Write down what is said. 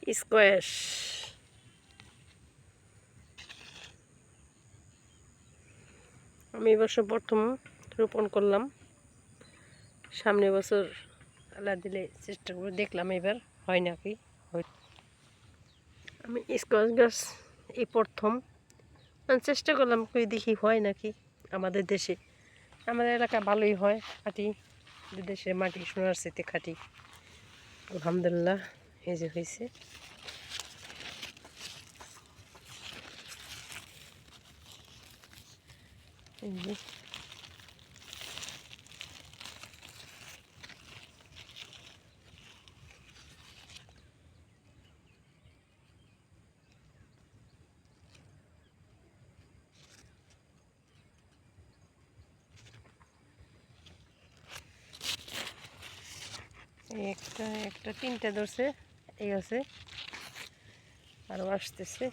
Squash আমি এবছর প্রথম রোপণ করলাম। সামনে বছর আল্লাহ দিলে চেষ্টা করে দেখলাম এবার হয় নাকি। আমি স্কোয়াশ গাছ এই প্রথম চেষ্টা করলাম কই দেখি হয় নাকি। আমাদের দেশে আমাদের এলাকা ভালোই হয়, খাঁটি দেশের মাটি সোনার চেয়ে খাঁটি। আলহামদুলিল্লাহ এই যে হয়েছে। একটা তিনটা ধরছে, এই আছে আরও আসতেছে।